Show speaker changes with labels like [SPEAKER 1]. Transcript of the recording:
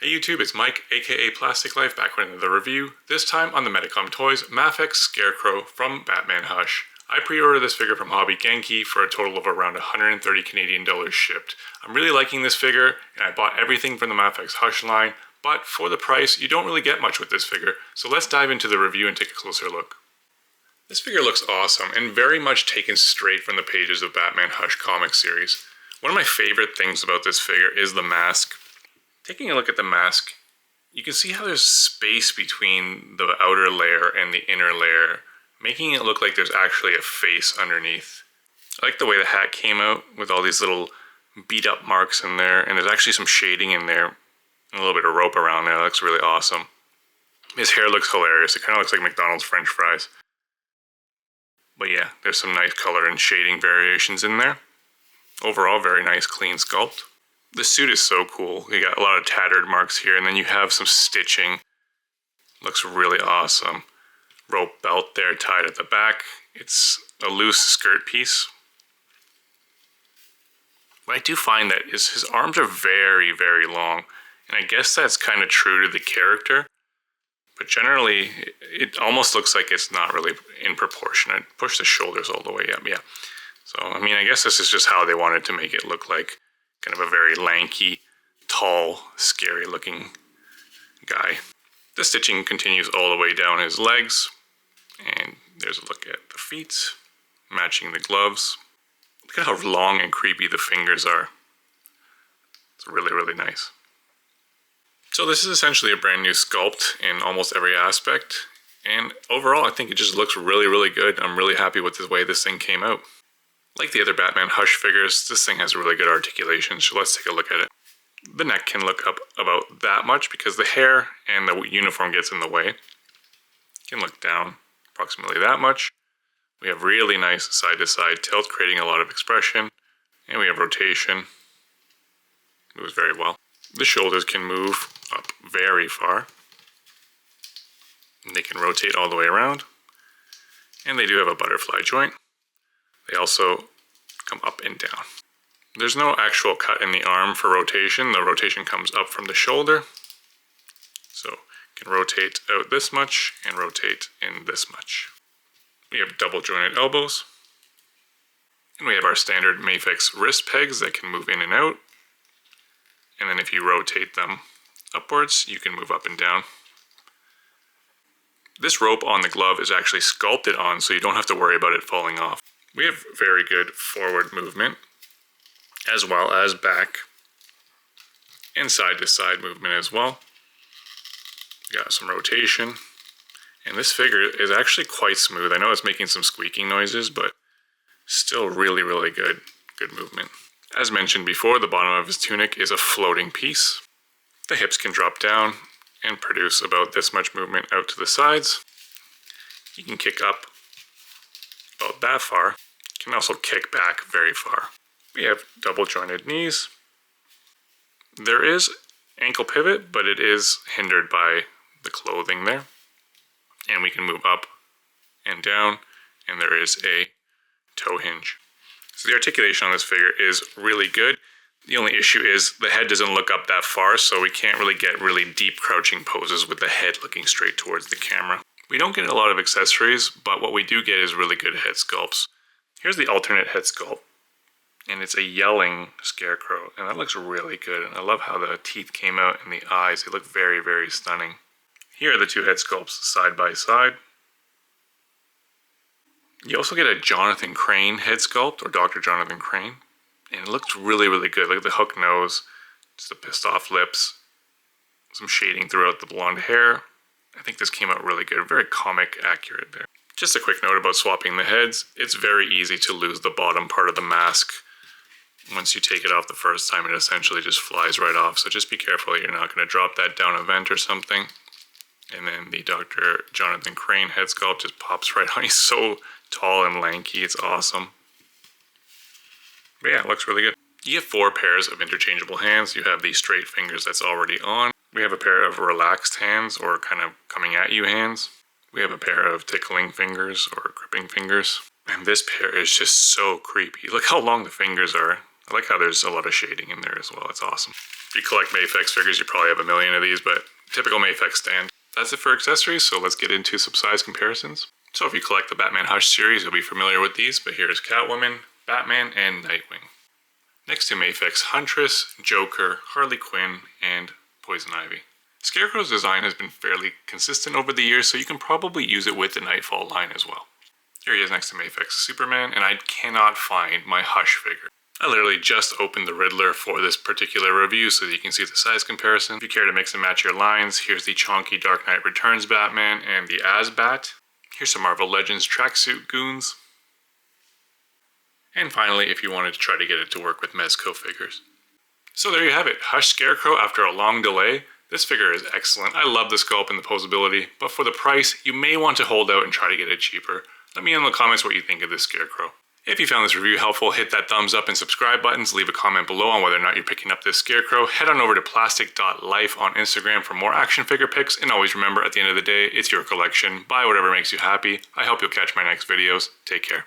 [SPEAKER 1] Hey YouTube, it's Mike, aka Plastic Life, back with another review, this time on the Medicom Toys MAFEX Scarecrow from Batman Hush. I pre-ordered this figure from Hobby Genki for a total of around 130 Canadian dollars shipped. I'm really liking this figure, and I bought everything from the MAFEX Hush line, but for the price, you don't really get much with this figure, so let's dive into the review and take a closer look. This figure looks awesome, and very much taken straight from the pages of Batman Hush comic series. One of my favorite things about this figure is the mask. Taking a look at the mask, you can see how there's space between the outer layer and the inner layer, making it look like there's actually a face underneath. I like the way the hat came out with all these little beat up marks in there, and there's actually some shading in there, and a little bit of rope around there. That looks really awesome. His hair looks hilarious. It kind of looks like McDonald's French fries. But yeah, there's some nice color and shading variations in there. Overall, very nice clean sculpt. The suit is so cool. You got a lot of tattered marks here, and then you have some stitching. Looks really awesome. Rope belt there tied at the back. It's a loose skirt piece. What I do find that is his arms are very, very long, and I guess that's kind of true to the character. But generally, it almost looks like it's not really in proportion. I push the shoulders all the way up, yeah. So, I mean, I guess this is just how they wanted to make it look like kind of a very lanky, tall, scary looking guy. The stitching continues all the way down his legs. And there's a look at the feet, matching the gloves. Look at how long and creepy the fingers are. It's really, really nice. So this is essentially a brand new sculpt in almost every aspect. And overall, I think it just looks really, really good. I'm really happy with the way this thing came out. Like the other Batman Hush figures, this thing has really good articulation, so let's take a look at it. The neck can look up about that much because the hair and the uniform gets in the way. Can look down approximately that much. We have really nice side-to-side tilt, creating a lot of expression. And we have rotation. Moves very well. The shoulders can move up very far. And they can rotate all the way around. And they do have a butterfly joint. They also come up and down. There's no actual cut in the arm for rotation. The rotation comes up from the shoulder. So you can rotate out this much and rotate in this much. We have double jointed elbows. And we have our standard MAFEX wrist pegs that can move in and out. And then if you rotate them upwards, you can move up and down. This rope on the glove is actually sculpted on, so you don't have to worry about it falling off. We have very good forward movement, as well as back and side-to-side movement as well. Got some rotation, and this figure is actually quite smooth. I know it's making some squeaking noises, but still really, really good movement. As mentioned before, the bottom of his tunic is a floating piece. The hips can drop down and produce about this much movement out to the sides. You can kick up about that far. You can also kick back very far. We have double jointed knees. There is ankle pivot, but it is hindered by the clothing there. And we can move up and down, and there is a toe hinge. So the articulation on this figure is really good. The only issue is the head doesn't look up that far, so we can't really get really deep crouching poses with the head looking straight towards the camera. We don't get a lot of accessories, but what we do get is really good head sculpts. Here's the alternate head sculpt, and it's a yelling Scarecrow, and that looks really good. And I love how the teeth came out and the eyes. They look very, very stunning. Here are the two head sculpts side by side. You also get a Jonathan Crane head sculpt, or Dr. Jonathan Crane, and it looks really, really good. Look at the hook nose, just the pissed off lips, some shading throughout the blonde hair. I think this came out really good, very comic accurate there. Just a quick note about swapping the heads. It's very easy to lose the bottom part of the mask. Once you take it off the first time, it essentially just flies right off. So just be careful you're not going to drop that down a vent or something. And then the Dr. Jonathan Crane head sculpt just pops right on. He's so tall and lanky, it's awesome. But yeah, it looks really good. You get 4 pairs of interchangeable hands. You have the straight fingers that's already on. We have a pair of relaxed hands, or kind of coming at you hands. We have a pair of tickling fingers or gripping fingers. And this pair is just so creepy. Look how long the fingers are. I like how there's a lot of shading in there as well. It's awesome. If you collect MAFEX figures, you probably have a million of these, but typical MAFEX stand. That's it for accessories, so let's get into some size comparisons. So if you collect the Batman Hush series, you'll be familiar with these, but here's Catwoman, Batman, and Nightwing. Next to MAFEX Huntress, Joker, Harley Quinn, and Poison Ivy. Scarecrow's design has been fairly consistent over the years, so you can probably use it with the Nightfall line as well. Here he is next to MAFEX Superman, and I cannot find my Hush figure. I literally just opened the Riddler for this particular review so that you can see the size comparison. If you care to mix and match your lines, here's the chonky Dark Knight Returns Batman and the Asbat. Here's some Marvel Legends tracksuit goons. And finally, if you wanted to try to get it to work with Mezco figures. So there you have it, Hush Scarecrow after a long delay. This figure is excellent. I love the sculpt and the posability, but for the price, you may want to hold out and try to get it cheaper. Let me know in the comments what you think of this Scarecrow. If you found this review helpful, hit that thumbs up and subscribe buttons, leave a comment below on whether or not you're picking up this Scarecrow, head on over to plastic.life on Instagram for more action figure pics, and always remember, at the end of the day, it's your collection. Buy whatever makes you happy. I hope you'll catch my next videos. Take care.